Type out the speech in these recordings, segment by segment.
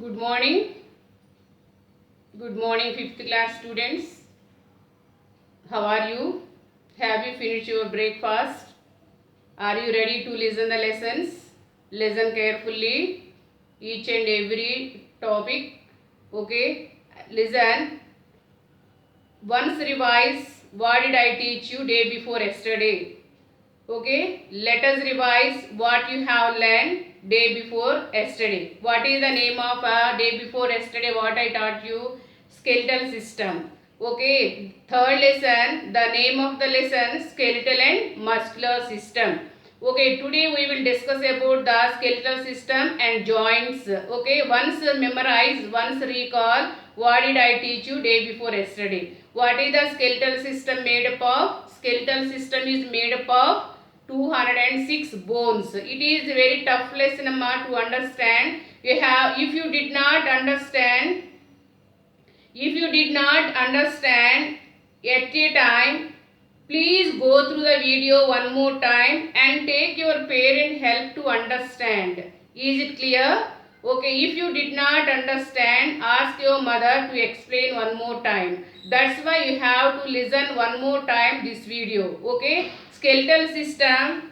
Good morning. Good morning, 5th class students. How are you? Have you finished your breakfast? Are you ready to listen the lessons? Listen carefully each and every topic. Okay? Listen. Once revise what did I teach you day before yesterday. Okay? Let us revise what you have learned day before yesterday. What is the name of day before yesterday? What I taught you? Skeletal system. Okay. Third lesson, the name of the lesson, skeletal and muscular system. Okay, today we will discuss about the skeletal system and joints. Okay, once memorize, once recall what did I teach you day before yesterday. What is the skeletal system made up of? Skeletal system is made up of 206 bones. It is very tough lesson to understand. If you did not understand at a time, please go through the video one more time and take your parent help to understand. Is it clear? Okay, if you did not understand, ask your mother to explain one more time. That's why you have to listen one more time this video. Okay, skeletal system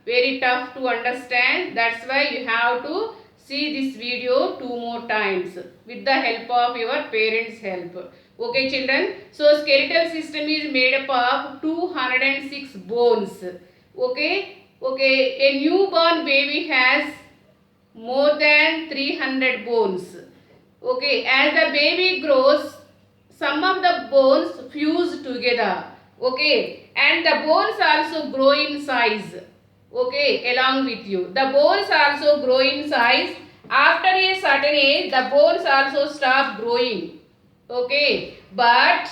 very tough to understand. That's why you have to see this video 2 more times with the help of your parents' help. Okay children, so skeletal system is made up of 206 bones. Okay, a newborn baby has more than 300 bones. Okay, as the baby grows, some of the bones fuse together. Okay, and the bones also grow in size. Okay, along with you, the bones also grow in size. After a certain age, the bones also stop growing. Okay, but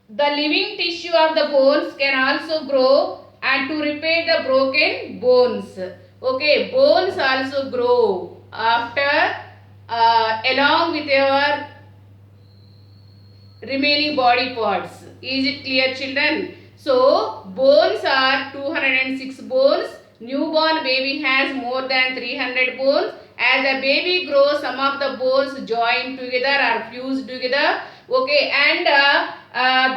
the living tissue of the bones can also grow and to repair the broken bones. Okay, bones also grow after along with your remaining body parts. Is it clear children? So bones are 206 bones. Newborn baby has more than 300 bones. As the baby grows, some of the bones join together or fuse together. Okay, and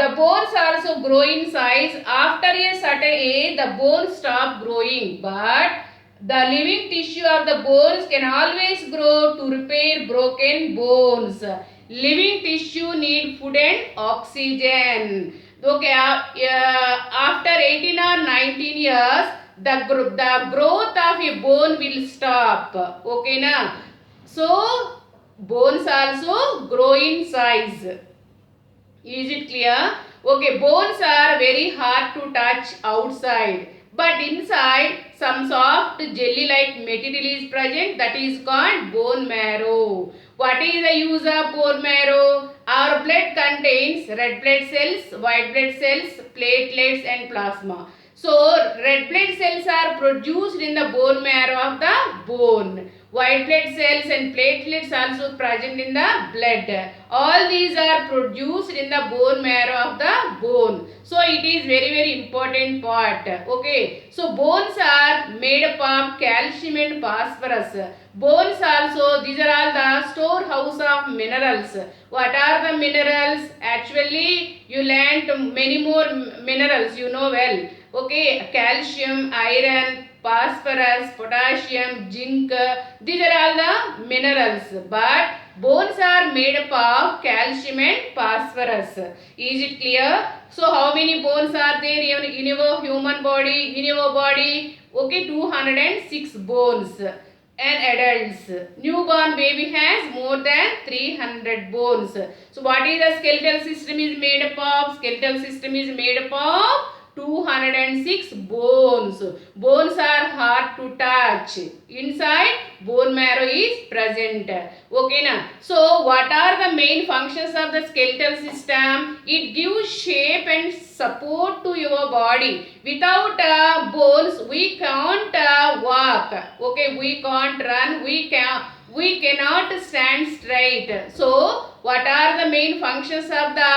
the bones also grow in size. After a certain age, the bones stop growing. But the living tissue of the bones can always grow to repair broken bones. Living tissue need food and oxygen. Okay, after 18 or 19 years, the growth of a bone will stop. Okay, na? So, bones also grow in size. Is it clear? Okay, bones are very hard to touch outside, but inside some soft jelly-like material is present, that is called bone marrow. What is the use of bone marrow? Our blood contains red blood cells, white blood cells, platelets and plasma. So, red blood cells are produced in the bone marrow of the bone. White blood cells and platelets also present in the blood. All these are produced in the bone marrow of the bone. So, it is very important part. Okay. So, bones are made up of calcium and phosphorus. Bones also, these are all the storehouse of minerals. What are the minerals? Actually, you learnt many more minerals, you know well. Okay, calcium, iron, phosphorus, potassium, zinc, these are all the minerals. But bones are made up of calcium and phosphorus. Is it clear? So, how many bones are there in your human body? In your body, okay, 206 bones. And adults, newborn baby has more than 300 bones. So, what is the skeletal system is made up of? Skeletal system is made up of 206 bones. Bones are hard to touch. Inside, bone marrow is present. Okay, na? So, what are the main functions of the skeletal system? It gives shape and support to your body. Without bones, we can't walk. Okay, we can't run. we cannot stand straight. So what are the main functions of the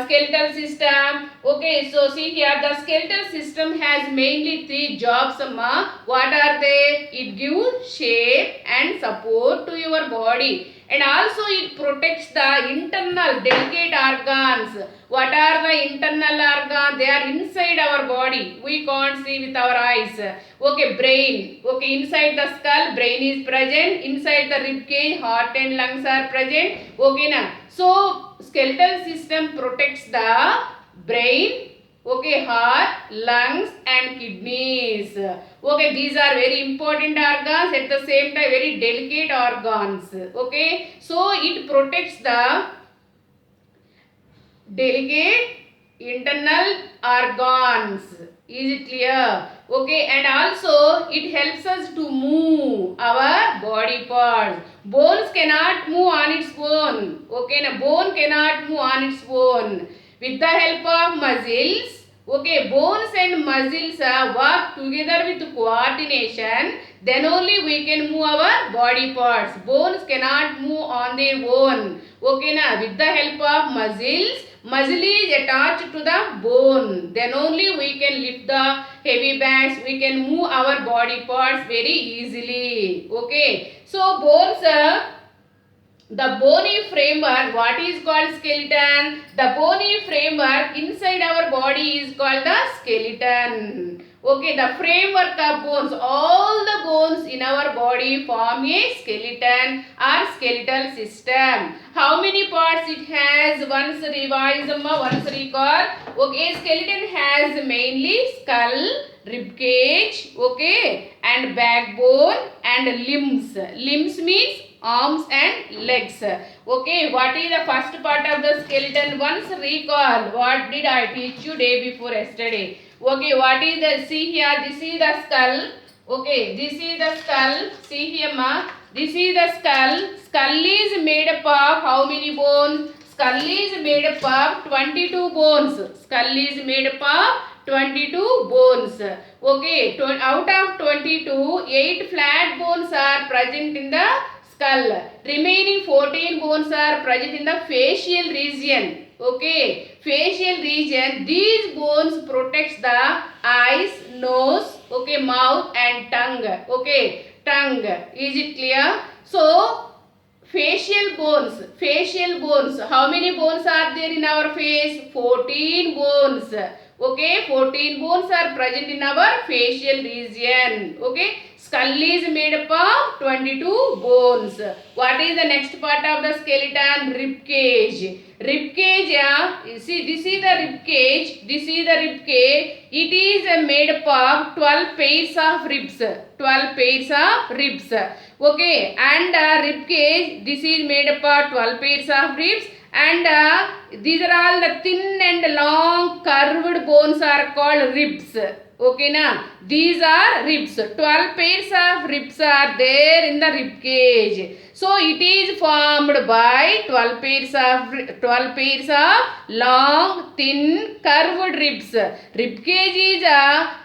skeletal system? Okay, so see here, the skeletal system has mainly three jobs. What are they? It gives shape and support to your body, and also it protects the internal delicate organs. What are the internal organs? They are inside our body. We can't see with our eyes. Okay, brain. Okay, inside the skull, brain is present. Inside the rib cage, heart and lungs are present. Okay, now. So, skeletal system protects the brain, okay, heart, lungs and kidneys. Okay, these are very important organs, at the same time very delicate organs. Okay, so it protects the delicate internal organs. Is it clear? Okay, and also it helps us to move our body parts. Bones cannot move on its own. Okay, now bone cannot move on its own. With the help of muscles, okay, bones and muscles work together with coordination. Then only we can move our body parts. Bones cannot move on their own. Okay, now with the help of muscles, muscle is attached to the bone. Then only we can lift the heavy bags. We can move our body parts very easily. Okay, so bones. The bony framework, what is called skeleton? The bony framework inside our body is called the skeleton. Okay, the framework of bones, all the bones in our body form a skeleton or skeletal system. How many parts it has? Once revise, once recall. Okay, skeleton has mainly skull, rib cage, okay, and backbone and limbs. Limbs means arms and legs. Okay, what is the first part of the skeleton? Once recall, what did I teach you day before yesterday? Okay, what is the, see here, this is the skull. Okay, this is the skull. See here, ma. This is the skull. Skull is made up of how many bones? Skull is made up of 22 bones. Skull is made up of 22 bones. Okay, out of 22, 8 flat bones are present in the skull. Remaining 14 bones are present in the facial region. Okay, facial region. These bones protects the eyes, nose, okay, mouth and tongue. Okay, tongue. Is it clear? So, facial bones. How many bones are there in our face? 14 bones. Okay, 14 bones are present in our facial region. Okay, skull is made up of 22 bones. What is the next part of the skeleton? Rib cage. Rib cage, yeah. You see, this is the rib cage. This is the rib cage. It is made up of 12 pairs of ribs. 12 pairs of ribs. Okay, and rib cage, this is made up of 12 pairs of ribs. And these are all the thin and long curved bones are called ribs. Okay, na? These are ribs. 12 pairs of ribs are there in the rib cage. So it is formed by 12 pairs of long, thin, curved ribs. Rib cage is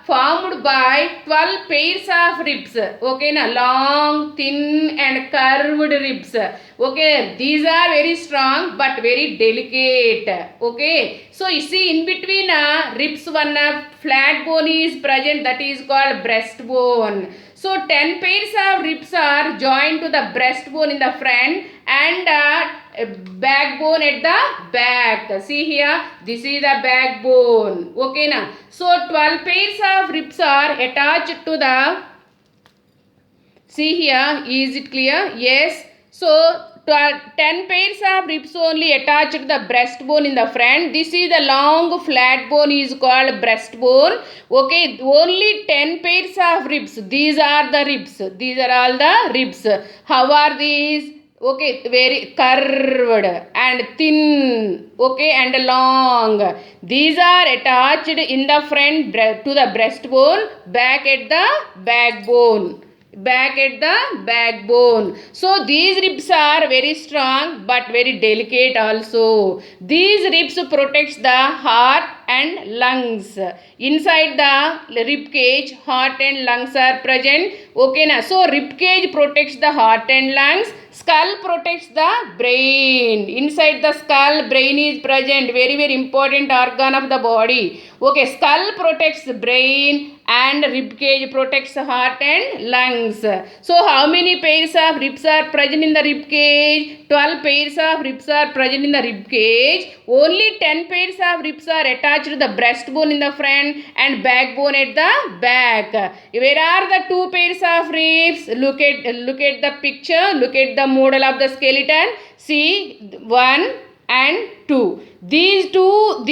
formed by 12 pairs of ribs. Okay, na? Long, thin and curved ribs. Okay, these are very strong but very delicate. Okay, so you see in between ribs one flat bone is present, that is called breastbone. So 10 pairs of ribs are joined to the breastbone in the front and backbone at the back. See here, this is the backbone. Okay, na? So 12 pairs of ribs are attached to the, see here, is it clear? Yes. So 10 pairs of ribs only attached to the breastbone in the front. This is the long flat bone is called breastbone. Okay, only 10 pairs of ribs. These are the ribs. These are all the ribs. How are these? Okay, very curved and thin. Okay, and long. These are attached in the front to the breastbone, back at the backbone. Back at the backbone. So these ribs are very strong but very delicate also. These ribs protects the heart, and lungs. Inside the rib cage, heart and lungs are present. Okay na. So rib cage protects the heart and lungs. Skull protects the brain. Inside the skull, brain is present. Very very important organ of the body. Okay, skull protects the brain and rib cage protects the heart and lungs. So how many pairs of ribs are present in the rib cage? 12 pairs of ribs are present in the rib cage. Only 10 pairs of ribs are attached to the breastbone in the front and backbone at the back. Where are the 2 pairs of ribs? Look at the picture. Look at the model of the skeleton. See 1 and 2. These two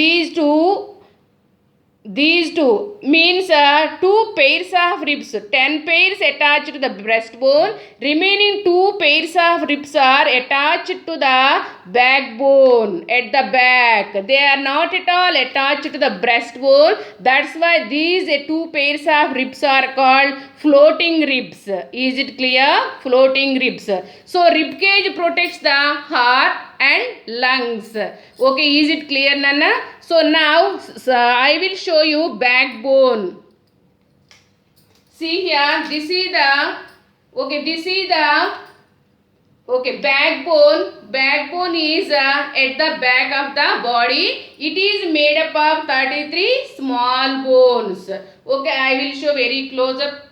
means 2 pairs of ribs, 10 pairs attached to the breastbone, remaining 2 pairs of ribs are attached to the backbone at the back. They are not at all attached to the breastbone. That's why these 2 pairs of ribs are called floating ribs. Is it clear? Floating ribs. So rib cage protects the heart and lungs. Okay, is it clear, Nana? So now I will show you backbone. See here, this is the backbone. Backbone is at the back of the body. It is made up of 33 small bones. Okay, I will show very close up.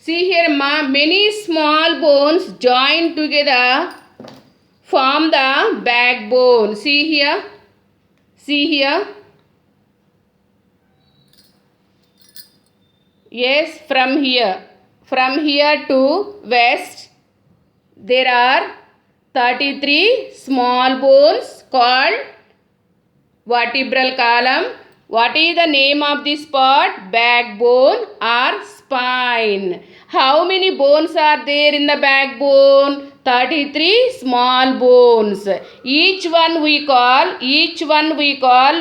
See here, many small bones joined together form the backbone. See here. Yes, from here to west, there are 33 small bones called vertebral column. What is the name of this part? Backbone or spine. How many bones are there in the backbone? 33 small bones. Each one we call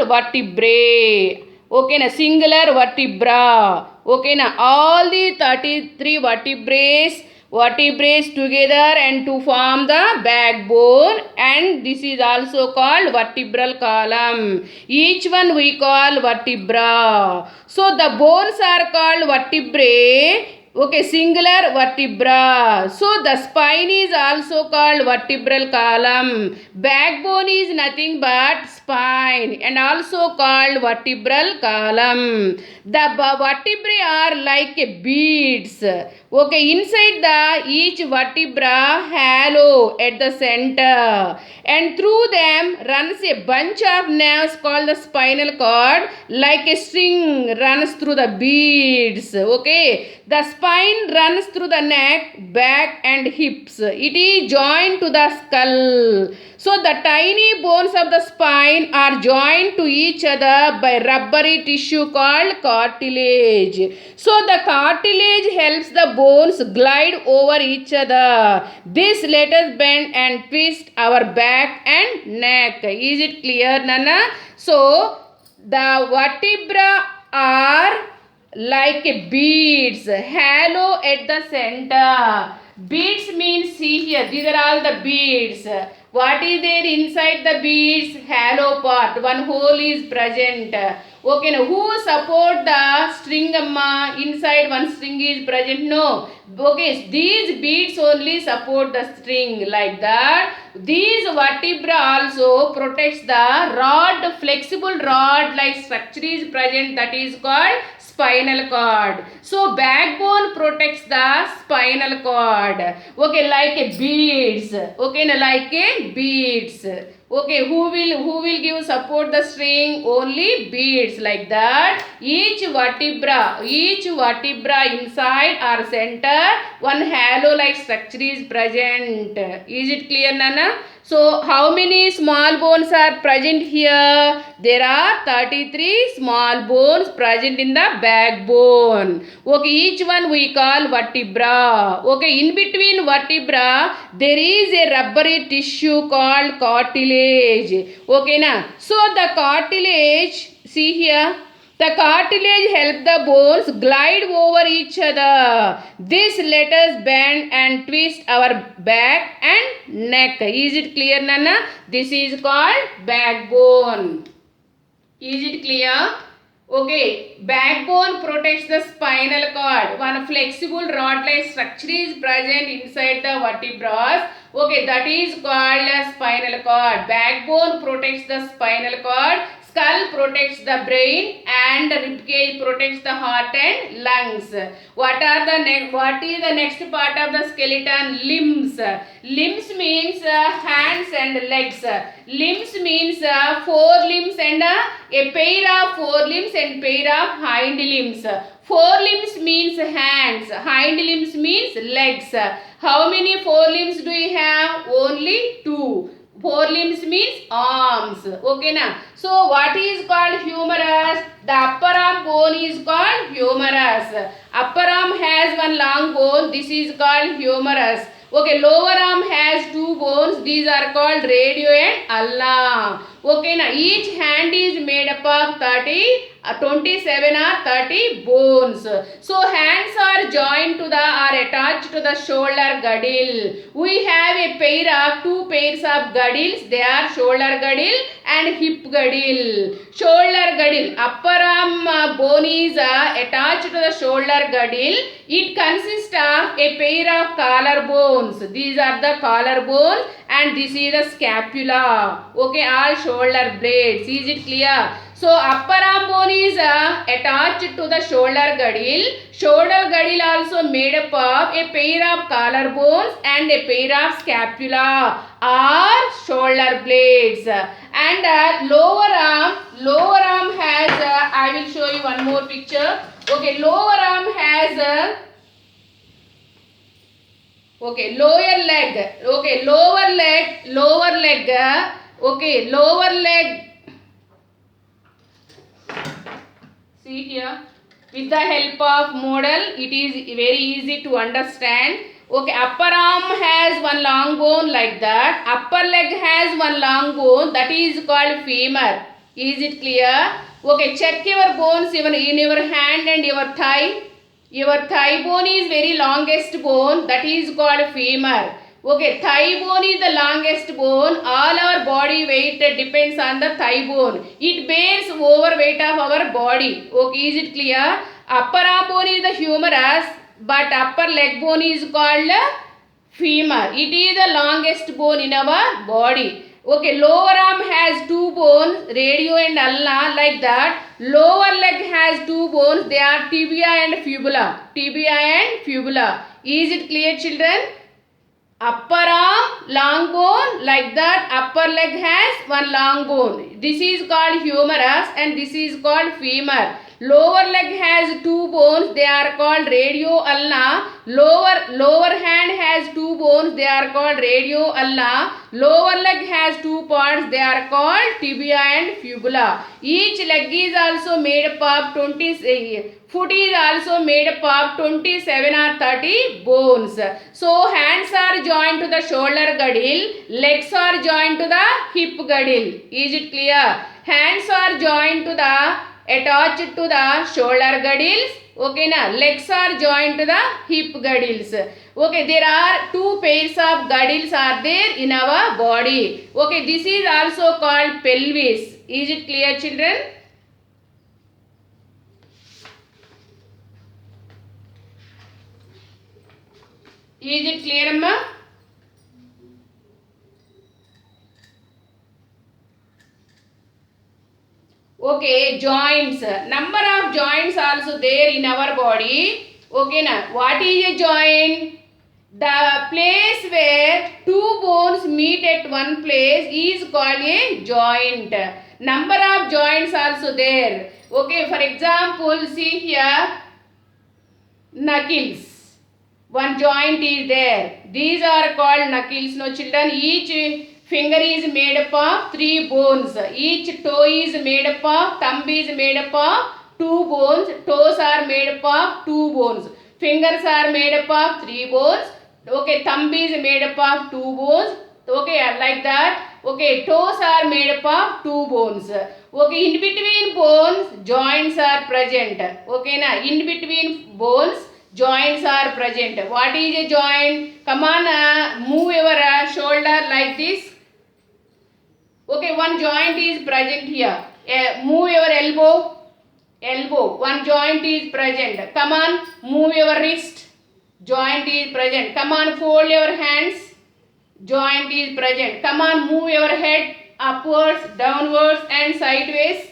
vertebrae. Okay na, singular vertebra. Okay na, all the 33 vertebrae together and to form the backbone, and this is also called vertebral column. Each one we call vertebra. So the bones are called vertebrae. Okay, singular vertebra. So the spine is also called vertebral column. Backbone is nothing but spine and also called vertebral column. The vertebrae are like beads. Okay, inside each vertebra halo at the center, and through them runs a bunch of nerves called the spinal cord, like a string runs through the beads. Okay, the spine runs through the neck, back and hips. It is joined to the skull. So the tiny bones of the spine are joined to each other by rubbery tissue called cartilage. So the cartilage helps the bones glide over each other. This let us bend and twist our back and neck. Is it clear, Nana? So the vertebra are like beads, halo at the center. Beads means, see here, these are all the beads. What is there inside the beads? Halo part. One hole is present. Okay, now who support the string, amma? Inside one string is present? No. Okay, these beads only support the string, like that. These vertebra also protects the rod, flexible rod like structure is present, that is called spinal cord. So backbone protects the spinal cord. Okay, like a beads. Okay, like a beads. Okay, who will give support the string? Only beads, like that. Each vertebra inside or center, one halo like structure is present. Is it clear, Nana? So how many small bones are present here? There are 33 small bones present in the backbone. Okay, each one we call vertebra. Okay, in between vertebra there is a rubbery tissue called cartilage. Okay na. So the cartilage, see here, The cartilage help the bones glide over each other. This let us bend and twist our back and neck. Is it clear, Nana? This is called backbone. Is it clear? Okay, backbone protects the spinal cord. One flexible rod-like structure is present inside the vertebrae. Okay, that is called a spinal cord. Backbone protects the spinal cord. Skull protects the brain and ribcage protects the heart and lungs. What is the next part of the skeleton? Limbs. Limbs means hands and legs. Limbs means four limbs and a pair of four limbs and pair of hind limbs. Four limbs means hands. Hind limbs means legs. How many four limbs do you have? Only two. Four limbs means arms. Okay na? So what is called humerus? The upper arm bone is called humerus. Upper arm has one long bone. This is called humerus. Okay, lower arm has two bones. These are called radio and ulna. Okay na? Each hand is made up of 27 or 30 bones. So hands are joined to the or attached to the shoulder girdle. We have a pair of two pairs of girdles. They are shoulder girdle and hip girdle. Shoulder girdle. Upper arm bone is attached to the shoulder girdle. It consists of a pair of collarbones. These are the collarbones and this is the scapula. Okay, all shoulder blades. Is it clear? So upper arm bone is attached to the shoulder girdle. Shoulder girdle also made up of a pair of collarbones and a pair of scapula or shoulder blades. And lower arm has I will show you one more picture. Okay, lower arm has okay, lower leg. Okay, lower leg. Okay, lower leg. See here, with the help of model, it is very easy to understand. Okay, upper arm has one long bone like that. Upper leg has one long bone that is called femur. Is it clear? Okay, check your bones in your hand and your thigh. Your thigh bone is very longest bone, that is called femur. Okay, thigh bone is the longest bone. All our body weight depends on the thigh bone. It bears overweight of our body. Okay, is it clear? Upper arm bone is the humerus, but upper leg bone is called femur. It is the longest bone in our body. Okay, lower arm has two bones, radio and ulna, like that. Lower leg has two bones, they are tibia and fibula. Tibia and fibula. Is it clear, children? Upper arm long bone, like that. Upper leg has one long bone. This is called humerus and this is called femur. Lower leg has two bones, they are called radio ulna. Lower hand has two bones, they are called radio ulna. Lower leg has two parts, they are called tibia and fibula. Each leg is also made up of foot is also made up of 27 or 30 bones. So hands are joined to the shoulder girdle, legs are joined to the hip girdle. Is it clear? Hands are joined to the attached to the shoulder girdles. Okay na, legs are joined to the hip girdles. Okay, there are two pairs of girdles are there in our body. Okay, this is also called pelvis. Is it clear, children? Is it clear, Amma? Okay, joints. Number of joints also there in our body. Okay, now what is a joint? The place where two bones meet at one place is called a joint. Number of joints also there. Okay, for example, see here, knuckles. One joint is there. These are called knuckles. No, children, each finger is made up of three bones. Each toe is made up of, thumb is made up of two bones. Toes are made up of two bones. Fingers are made up of three bones. Okay, thumb is made up of two bones. Okay, like that. Okay, toes are made up of two bones. Okay, in between bones, joints are present. Okay, na? In between bones, joints are present. What is a joint? Come on, move your shoulder like this. Okay, one joint is present here. Move your elbow. One joint is present. Come on, move your wrist. Joint is present. Come on, fold your hands. Joint is present. Come on, move your head upwards, downwards and sideways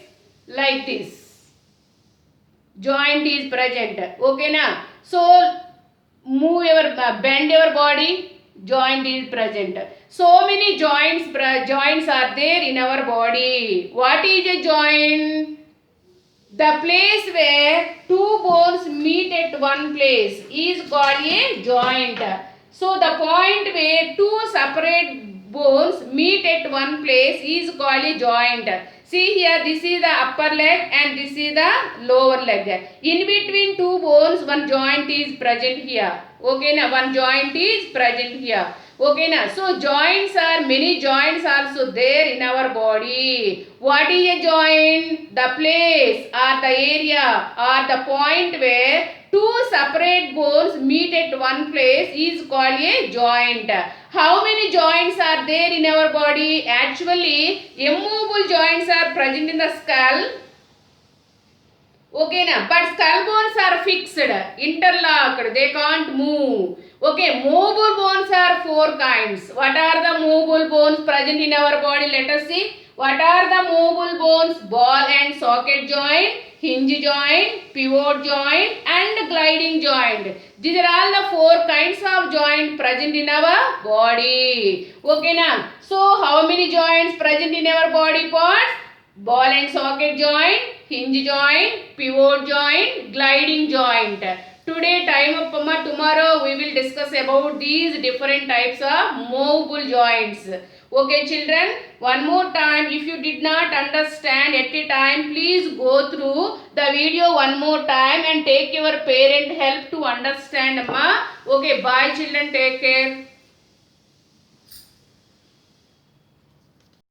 like this. Joint is present. Okay na? So move your bend your body. Joint is present. So many joints are there in our body. What is a joint? The place where two bones meet at one place is called a joint. So the point where two separate bones meet at one place is called a joint. See here, this is the upper leg and this is the lower leg. In between two bones, one joint is present here. Okay, now one joint is present here. Okay, now so joints are, many joints also there in our body. What is a joint? The place or the area or the point where two separate bones meet at one place is called a joint. How many joints are there in our body? Actually, immovable joints are present in the skull. Okay, na? But skull bones are fixed, interlocked, they can't move. Okay, movable bones are four kinds. What are the movable bones present in our body? Let us see. What are the movable bones? Ball and socket joint, hinge joint, pivot joint and gliding joint. These are all the four kinds of joint present in our body. Okay, na? So, how many joints present in our body parts? Ball and socket joint, hinge joint, pivot joint, gliding joint. Today time up, tomorrow we will discuss about these different types of movable joints. Okay children, one more time, if you did not understand at a time, please go through the video one more time and take your parent help to understand. Okay, bye children, take care.